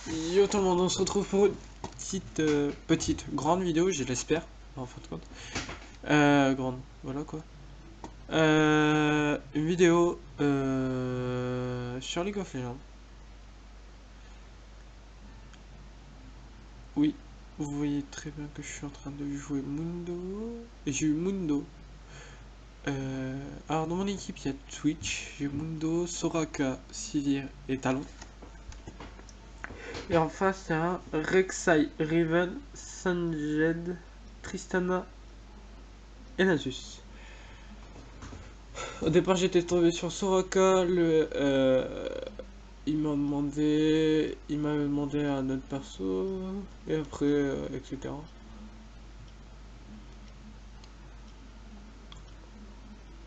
Yo tout le monde, on se retrouve pour une petite, grande vidéo, je l'espère, en fin de compte. Grande, voilà quoi. Une vidéo sur League of Legends. Oui, vous voyez très bien que je suis en train de jouer Mundo. Et j'ai eu Mundo. Alors dans mon équipe il y a Twitch, j'ai Mundo, Soraka, Sivir et Talon. Et en face il y a Rek'Sai, Riven, Sanjed, Tristana et Nasus. Au départ, j'étais tombé sur Soraka. Il m'avait demandé un autre perso, et après, etc.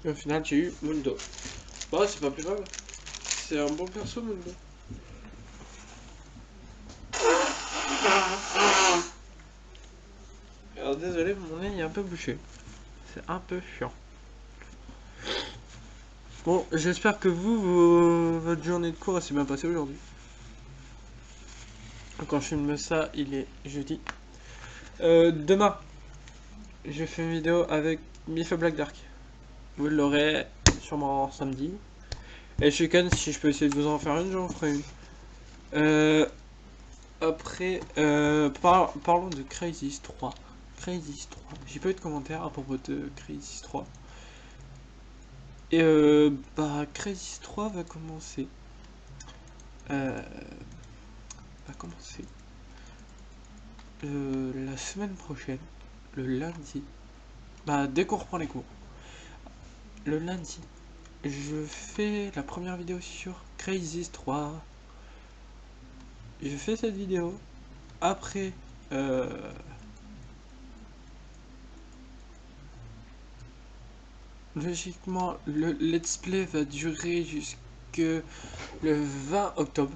Et au final, j'ai eu Mundo. Bah, c'est pas plus grave. C'est un bon perso, Mundo. Alors, désolé, mon nez est un peu bouché. C'est un peu chiant. Bon, j'espère que votre journée de cours s'est bien passée aujourd'hui. Quand je filme ça, il est jeudi. Demain, je fais une vidéo avec Mifa Black Dark. Vous l'aurez sûrement samedi. Et ce week-end, si je peux essayer de vous en faire une, j'en ferai une. Après, parlons de Crazy 3. Crazy 3. J'ai pas eu de commentaires à propos de Crazy 3. Et Crazy 3 va commencer. Va commencer la semaine prochaine, le lundi. Bah, dès qu'on reprend les cours. Le lundi, je fais la première vidéo sur Crazy 3. Je fais cette vidéo. Après, logiquement, le let's play va durer jusque le 20 octobre.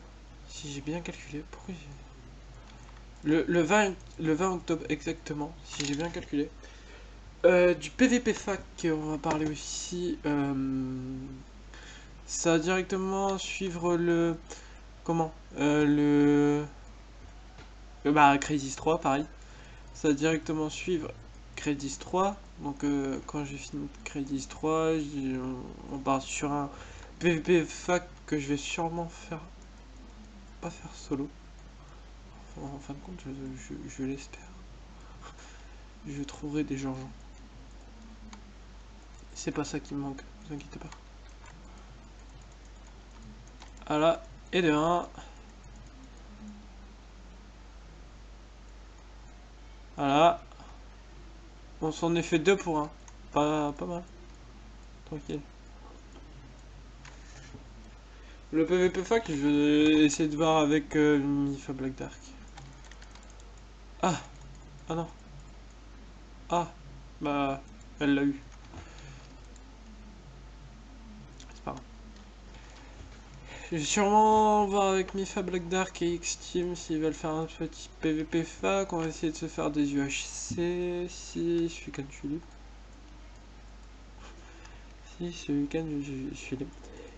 Si j'ai bien calculé. Pourquoi le 20 octobre exactement, si j'ai bien calculé. Du PVP fac, on va parler aussi. Ça va directement suivre le. Comment Crazy 3, pareil. Ça va directement suivre Crazy 3. Donc, quand j'ai fini Crazy 3, on part sur un PVP fac que je vais sûrement faire. Pas faire solo. En fin de compte, je l'espère. Je trouverai des gens. C'est pas ça qui me manque, vous inquiétez pas. Voilà, et de 1. Voilà. On s'en est fait 2 pour 1. Pas mal. Tranquille. Le PVP fac, je vais essayer de voir avec Mifa Black Dark. Ah. Ah non. Ah. Bah, elle l'a eu. C'est pas grave. Je vais sûrement voir avec Mifa Black Dark et X-Team s'ils veulent faire un petit PVP fac. On va essayer de se faire des UHC. Si je suis je suis libre. Si ce week-end je suis libre.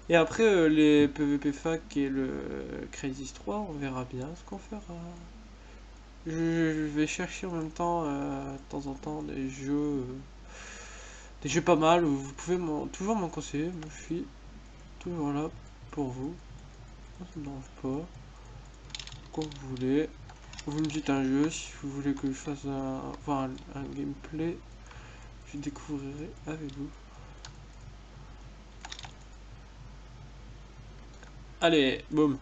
Et après les PVP fac et le Crazy 3, on verra bien ce qu'on fera. Je vais chercher en même temps, de temps en temps, des jeux pas mal. Vous pouvez toujours m'en conseiller. Moi, je suis toujours là pour vous. Ça me dérange pas. Quand vous voulez. Vous me dites un jeu. Si vous voulez que je fasse voir un gameplay, je découvrirai avec vous. Allez, boum.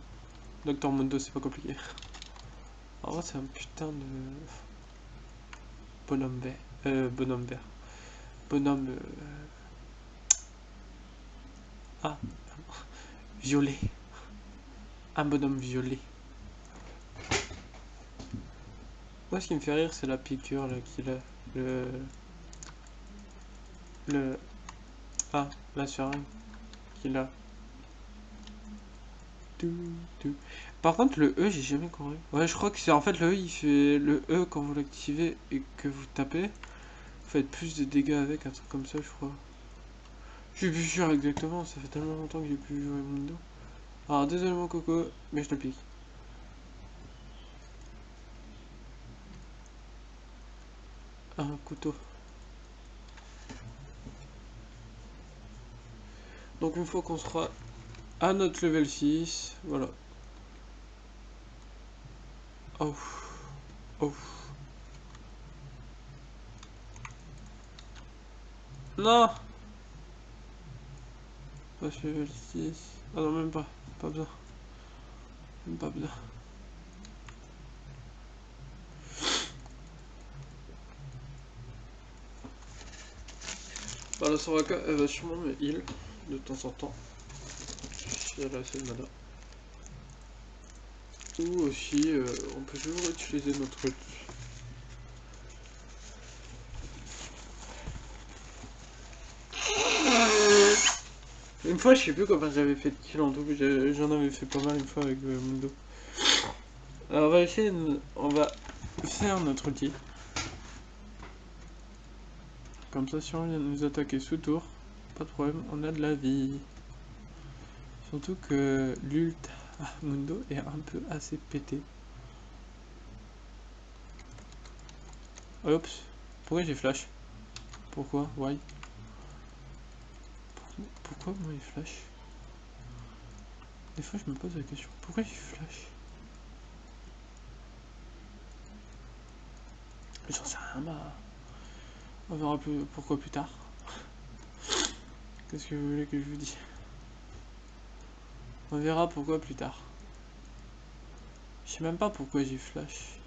Docteur Mundo, c'est pas compliqué. En vrai, c'est un putain de bonhomme vert. Bonhomme vert. Bonhomme. Ah, violet. Un bonhomme violet. Moi, ce qui me fait rire, c'est la piqûre là qu'il a. Le. Le. Ah, la seringue qu'il a. Par contre, le E, j'ai jamais compris. Ouais, je crois que c'est en fait le E, il fait le E quand vous l'activez et que vous tapez. Vous faites plus de dégâts avec, un truc comme ça, je crois. Je suis plus sûr exactement, ça fait tellement longtemps que j'ai plus joué Mundo. Alors, désolé mon coco, mais je te pique. un couteau. Donc une fois qu'on sera à notre level 6, voilà. Oh. Oh. Non. Pas level 6. Ah non, même pas. Pas besoin. Même pas besoin. Bah la Soraka, elle va sûrement me heal de temps en temps. Si elle a assez de mana. Ou aussi, on peut toujours utiliser notre ult. Une fois, je sais plus comment j'avais fait de kill en double, j'en avais fait pas mal une fois avec Mundo. Alors on va essayer, on va faire notre ulti. Comme ça, si on vient nous attaquer sous tour, pas de problème, on a de la vie. Surtout que l'ult Mundo est un peu assez pété. Oups, pourquoi j'ai flash? Pourquoi? Why? Pourquoi moi il flash? Des fois je me pose la question, pourquoi j'ai flash? J'en sais rien, bah... On verra plus pourquoi plus tard. Qu'est-ce que vous voulez que je vous dise? On verra pourquoi plus tard. Je sais même pas pourquoi j'ai flash.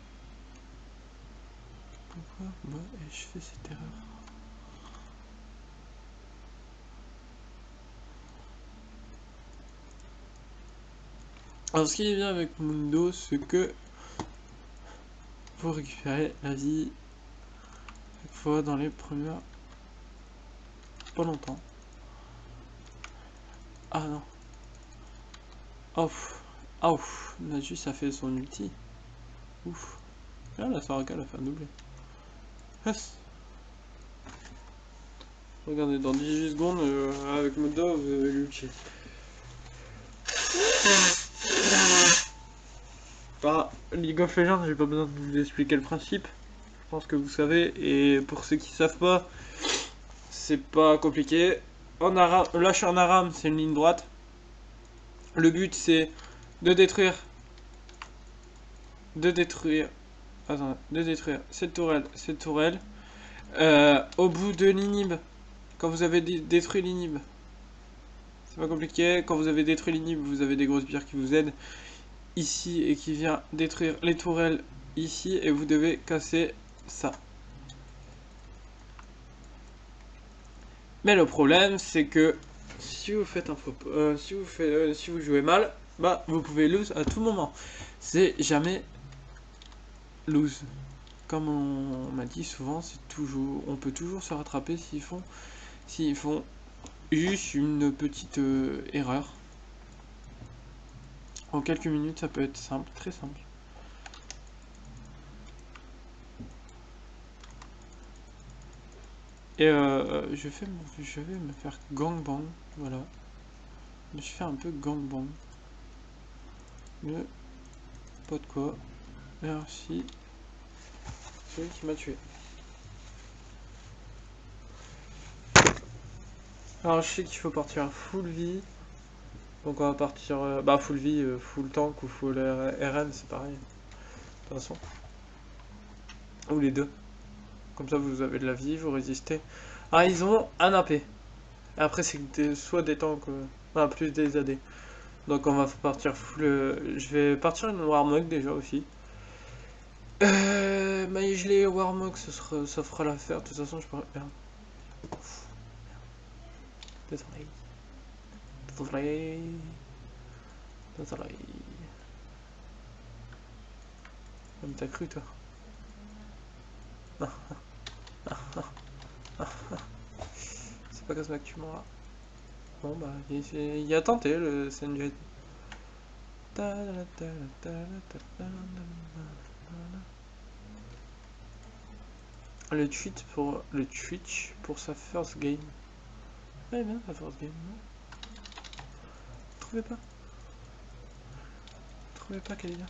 Pourquoi moi ai-je fait cette erreur? Alors ce qui est bien avec Mundo, c'est que vous récupérez la vie chaque fois dans les premières... pas longtemps. Ah non. Ouf. Ouf. Najus a fait son ulti. Ouf. Là la Soraka elle a fait un doublé. Yes. Regardez, dans 18 secondes, avec Mundo, vous avez l'ulti. Bah, League of Legends, j'ai pas besoin de vous expliquer le principe. Je pense que vous savez. Et pour ceux qui savent pas, c'est pas compliqué. Lâcher en aram, c'est une ligne droite. Le but, c'est de détruire. Attends, de détruire cette tourelle. Au bout de l'inhib, quand vous avez détruit l'inhib, c'est pas compliqué. Quand vous avez détruit l'inhib, vous avez des grosses bières qui vous aident ici et qui vient détruire les tourelles ici. Et vous devez casser ça. Mais le problème, c'est que si vous faites un faux, si vous jouez mal, bah vous pouvez lose à tout moment. C'est jamais lose. Comme on m'a dit souvent, c'est toujours, on peut toujours se rattraper s'ils font juste une petite erreur. En quelques minutes, ça peut être simple, très simple. Et je vais me faire gangbang, voilà. Je fais un peu gangbang. Mais pas de quoi. Merci. Celui qui m'a tué. Alors je sais qu'il faut partir full vie. Donc on va partir full vie, full tank ou full RN, c'est pareil. De toute façon. Ou les deux. Comme ça vous avez de la vie, vous résistez. Ah ils ont un AP. Et après c'est soit des tanks, plus des AD. Donc on va partir full... je vais partir une Warmog déjà aussi. Maille gelée Warmog, ça fera l'affaire. De toute façon je pourrais... Merde. Désolé. Désolé. Désolé. Même t'as cru toi. C'est pas comme ça que tu m'auras. Bon bah, il a tenté le Senjet. Le Twitch pour sa first game. Ouais bien sa first game, non? Trouvez pas qu'elle est bien.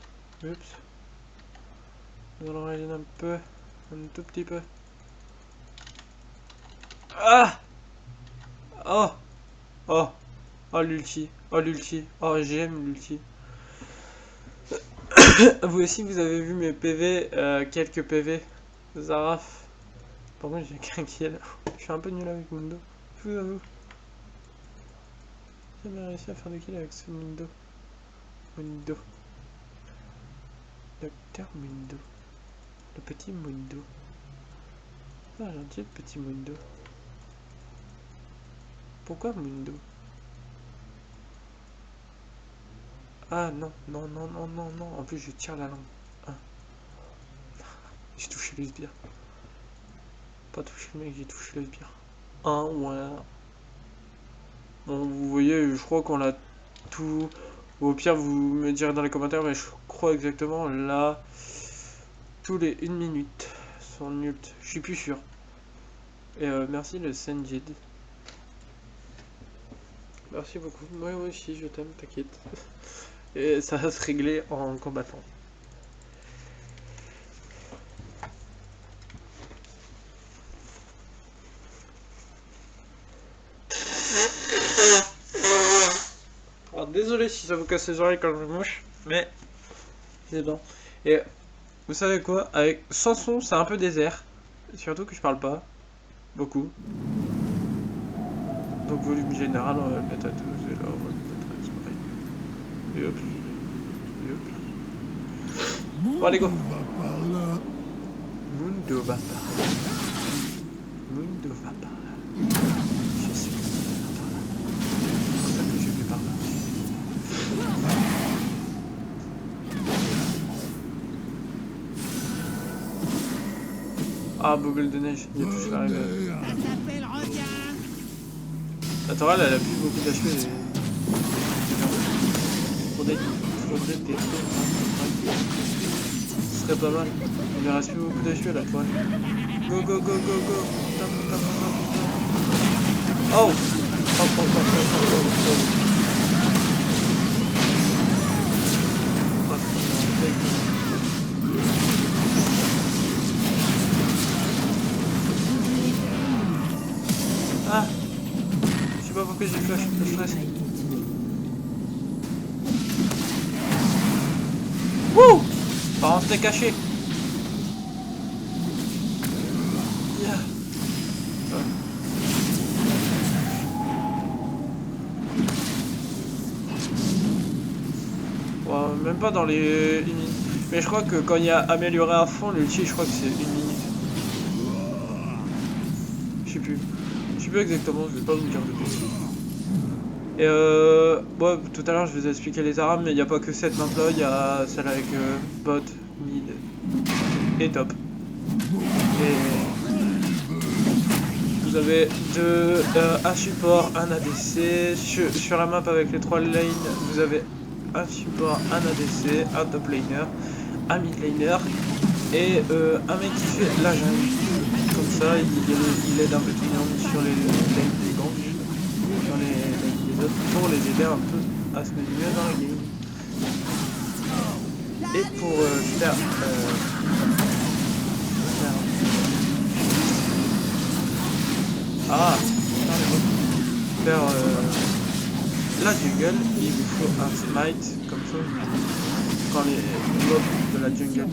Oups. Nous allons rayer un peu, un tout petit peu. Ah. Oh. Oh. Oh l'ulti. Oh l'ulti. Oh j'aime l'ulti. Vous aussi vous avez vu mes PV, quelques PV. Zaraf. Par contre j'ai qu'un kill. Je suis un peu nul avec Mundo. Je vous avoue. J'ai jamais réussi à faire des kills avec ce Mundo. Mundo. Docteur Mundo. Le petit Mundo. Ah gentil le petit Mundo. Pourquoi Mundo? Ah non, non, non, non, non, non. En plus je tire la langue. Ah. J'ai touché le sbire. Pas touché le mec, j'ai touché le sbire. Un ouais. Bon, vous voyez, je crois qu'on l'a tout. Ou au pire, vous me direz dans les commentaires, mais je crois exactement là. Tous les 1 minute sont nuls. Je suis plus sûr. Et merci le Senjid. Merci beaucoup. Moi aussi, je t'aime, t'inquiète. Et ça va se régler en combattant. Alors désolé si ça vous casse les oreilles quand je me mouche, mais c'est bon. Et vous savez quoi? Avec sans son, c'est un peu désert. Surtout que je parle pas beaucoup. Donc volume général, on va le mettre à 12 et là on va le mettre à 10 pareil. Et hop. Et hop. Bon allez go. Mundo va par là. Mundo va par là. Je sais que ça va par là. C'est pour ça que je vais par là. Ah, boucle de neige, il y a tout ça arrivé. La Torale, elle a plus beaucoup d'HP. Faudrait des ce serait pas mal. Il ne reste plus beaucoup d'HP la Torale. Go, go, go, go, go. Top, top, top, top. Oh! Oh, oh, oh, oh, oh, oh. Ah! Je sais pas pourquoi j'ai flash, le stress. Wouh! Par contre, c'était caché. Yeah. Ouais, même pas dans les 1 minute. Mais je crois que quand il y a amélioré à fond, l'ulti, je crois que c'est 1 minute. Je sais plus. Je sais plus exactement, je vais pas vous dire de bêtises. Et bon, tout à l'heure je vous ai expliqué les armes, mais il n'y a pas que cette map là, il y a celle avec bot, mid et top. Et vous avez un support, un ADC. Sur la map avec les 3 lanes, vous avez un support, un ADC, un top laner, un mid laner et un mec qui fait la jungle. Comme ça, il aide un peu tout le monde sur les lanes des gangs, sur les lanes des autres, pour les aider un peu à se mettre mieux dans la game. Et pour faire la jungle, il vous faut un smite comme ça. Quand les mobs de la jungle ont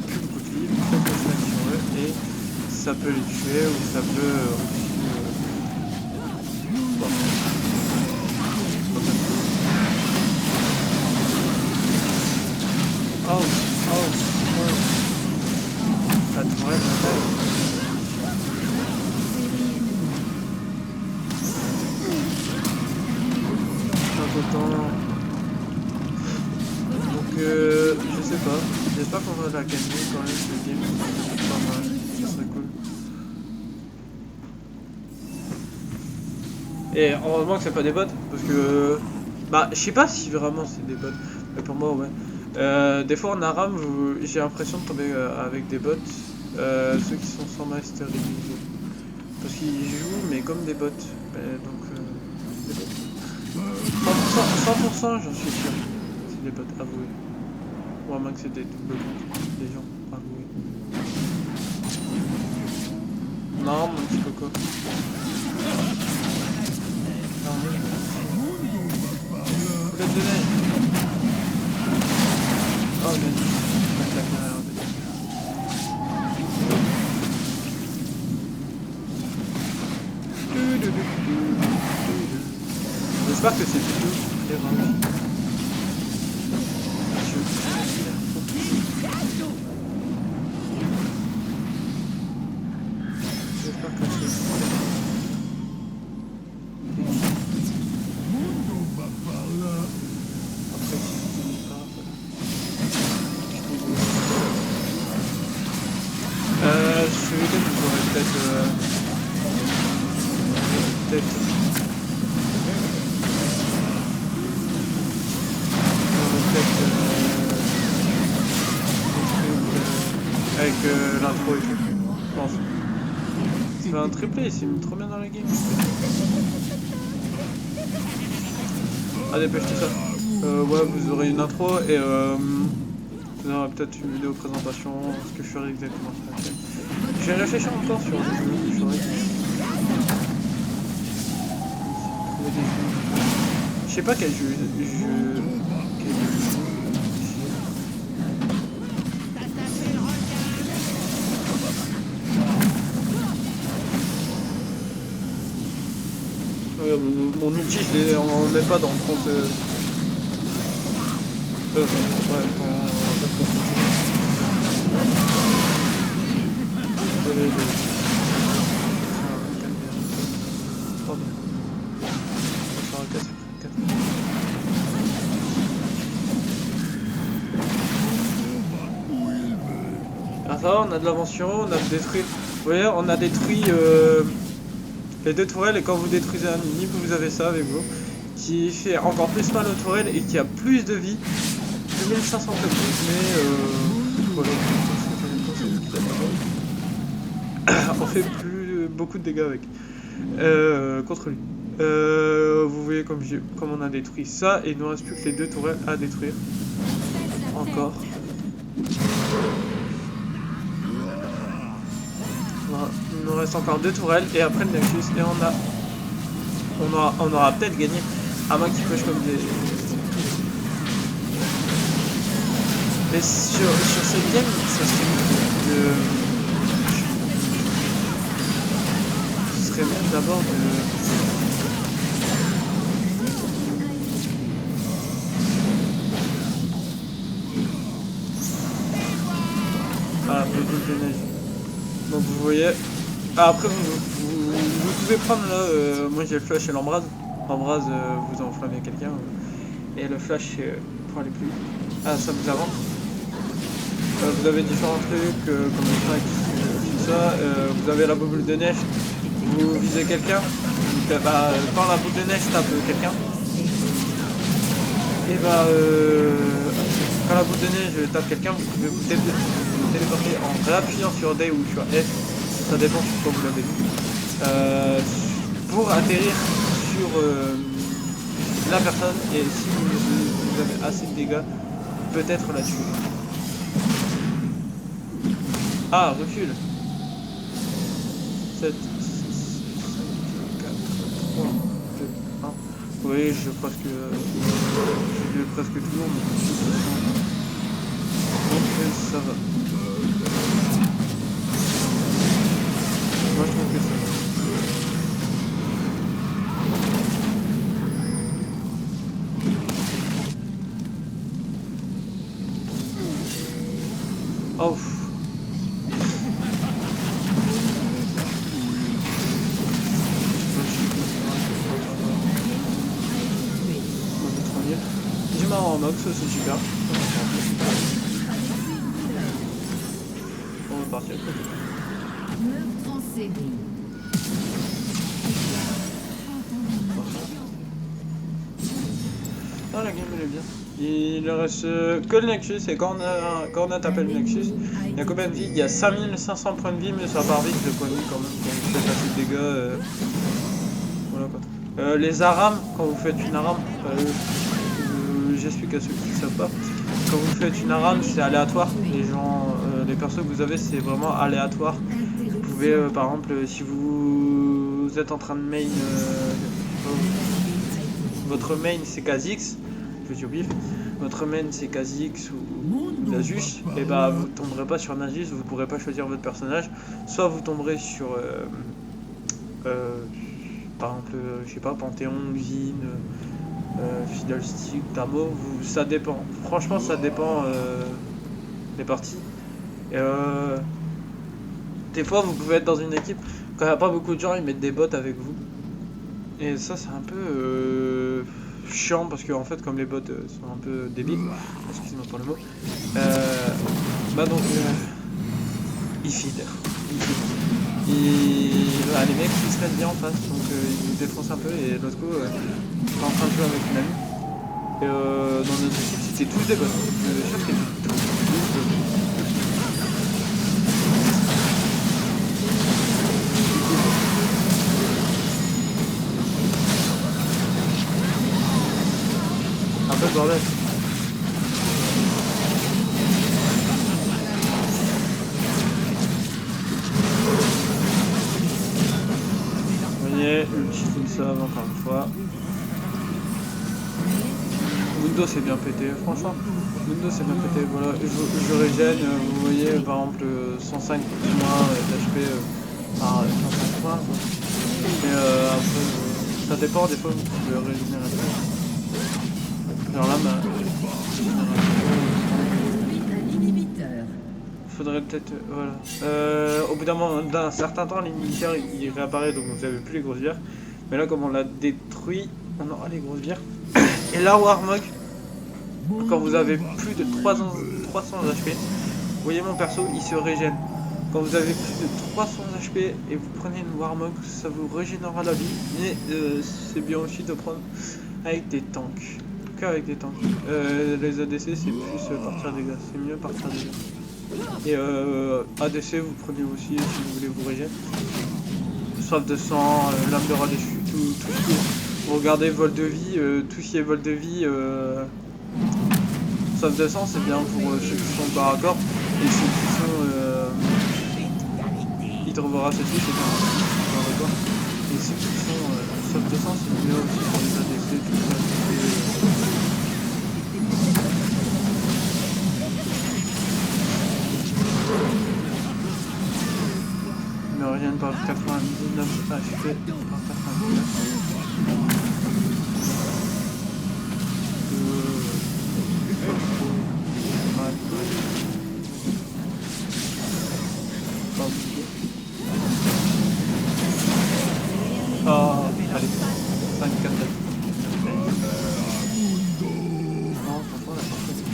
plus beaucoup de vie, vous faites le smite sur eux et ça peut les tuer ou ça peut aussi oh, oh, oh. La tourelle, donc je sais pas, j'espère qu'on va la gagner quand même ce game, c'est pas mal, ça serait cool. Et heureusement que c'est pas des bots, parce que bah je sais pas si vraiment c'est des bots, mais pour moi ouais. Des fois en ARAM j'ai l'impression de tomber avec des bots, ceux qui sont sans mastery, parce qu'ils jouent mais comme des bots, donc des bots. 100% j'en suis sûr, c'est des bots avoués. Ou à moins que c'est des doubles bots, des gens avoués. Non, mon petit coco. Boulette de neige. Oh, mais... J'espère que c'est tout. J'espère que c'est celui-là, vous aurez peut-être avec l'intro et tout, je pense. C'est un triplé, il s'est mis trop bien dans la game. Ah, dépêche-toi ça. Ouais, vous aurez une intro et vous aurez peut-être une vidéo présentation, ce que je ferai exactement sur la chaîne. Je vais réfléchir encore sur le jeu, je sais pas quel jeu. Mon ulti, on met pas dans le compte. Ouais, ah, ça va, on a de l'invention, on a détruit. Vous voyez, on a détruit les deux tourelles, et quand vous détruisez un ennemi, vous avez ça avec vous, qui fait encore plus mal aux tourelles et qui a plus de vie, 2500 de plus, mais voilà, on fait plus beaucoup de dégâts avec contre lui. Vous voyez comme on a détruit ça, et il nous reste plus que les deux tourelles à détruire. Encore. Voilà. Il nous reste encore deux tourelles et après le Nexus, et on aura peut-être gagné, à moins qu'il push comme des... Mais sur cette game, ça serait mieux d'abord de... Ah, les boules de neige. Donc vous voyez... Ah, après vous pouvez prendre là, moi j'ai le flash et l'embrase. L'embrase, vous enflammez quelqu'un. Et le flash pour aller plus vite. Ah, ça vous avance. Vous avez différents trucs comme le track, tout ça. Vous avez la boule de neige. Vous visez quelqu'un. Quand la boule de neige tape quelqu'un. Et quand la boule de neige tape quelqu'un, vous pouvez vous téléporter en réappuyant sur D ou sur F. Ça dépend sur quoi vous l'avez vu. Pour atterrir sur la personne, et si vous avez assez de dégâts, peut-être la tuer. Ah, recule. 7, 6, 5, 4, 3, 2, 1. Oui, j'ai presque toujours, mais donc ça va. Moi je trouve que ça va. Oh. J'ai marre en ox, c'est super. On va partir. Ah, la game elle est bien. Il ne reste que le Nexus, et quand on a tapé le Nexus, il y a combien de vie? Il y a 5500 points de vie, mais ça part vite de points de vie quand même, quand vous faites assez de dégâts. Voilà quoi. Les arams, quand vous faites une aram, j'explique à ceux qui ne savent pas, quand vous faites une aram, c'est aléatoire. Les persos que vous avez, c'est vraiment aléatoire. Vous pouvez, par exemple, si vous êtes en train de main, votre main c'est Kha'Zix, je dis au pif, votre main c'est Kha'Zix ou Nasus, et bah vous tomberez pas sur Nasus, vous pourrez pas choisir votre personnage, soit vous tomberez sur, par exemple, je sais pas, Panthéon, Xin, Fiddlestick, Tamo, ça dépend. Franchement, ça dépend des parties. Et, des fois, vous pouvez être dans une équipe, quand il n'y a pas beaucoup de gens, ils mettent des bots avec vous. Et ça, c'est un peu chiant parce que, en fait, comme les bots sont un peu débiles, excusez-moi pour le mot, bah donc, ils feed. Et bah, les mecs ils se mettent bien en face, donc ils nous défoncent un peu. Et l'autre coup, j'étais en train de jouer avec une amie. Et dans notre équipe, c'était tous des bots. Je suis sûr qu'il y avait tous des bots. Un peu le bordel. Vous voyez, ulti full save encore une fois. Mundo c'est bien pété, franchement. Mundo c'est bien pété, voilà. Je régène, vous voyez, par exemple 105 points d'HP par 105 points. Et après, ça dépend, des fois vous pouvez régénérer. Genre là, faudrait peut-être, voilà. Au bout d'un certain temps, l'inhibiteur il réapparaît, donc vous avez plus les grosses bières. Mais là, comme on l'a détruit, on aura les grosses bières. Et là, Warmog, quand vous avez plus de 300 HP, vous voyez mon perso, il se régène. Quand vous avez plus de 300 HP et vous prenez une Warmog, ça vous régénérera la vie. Mais c'est bien aussi de prendre avec des tanks. Avec des tanks. Les ADC c'est plus partir des gars, c'est mieux partir des gars. Et ADC vous prenez aussi si vous voulez vous régénérer. Soif de sang, lame de rat déchu, tout ce qui est. Vous regardez vol de vie, tout ce qui est vol de vie, soif de sang c'est bien pour ceux qui sont par accord. Et ceux qui sont hydrovoracés aussi c'est bien. Et ceux qui sont soif de sang c'est mieux aussi pour les ADC, tout ça. Ne reviennent par 99 HP par 99. Ah, allez, 5, 4, 7. Non, franchement, la partie.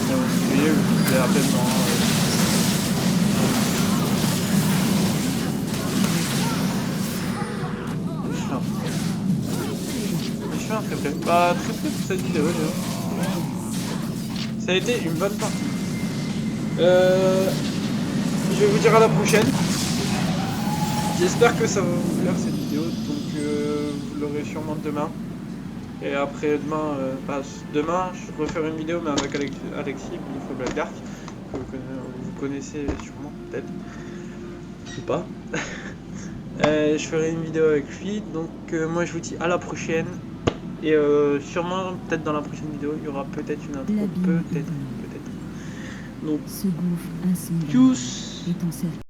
Vous voyez, vous avez à peine dans. Je fais un triplé. Bah, triplé pour cette vidéo, ça a été une bonne partie. Je vais vous dire à la prochaine. J'espère que ça va vous plaire cette vidéo. Donc, vous l'aurez sûrement demain. Et après demain, demain, je referai une vidéo mais avec Alexis, il faut Black Dark, que vous connaissez sûrement, peut-être, ou pas. Je ferai une vidéo avec lui, donc moi je vous dis à la prochaine. Et sûrement, peut-être dans la prochaine vidéo, il y aura peut-être une intro, peut-être. Donc, tchuss.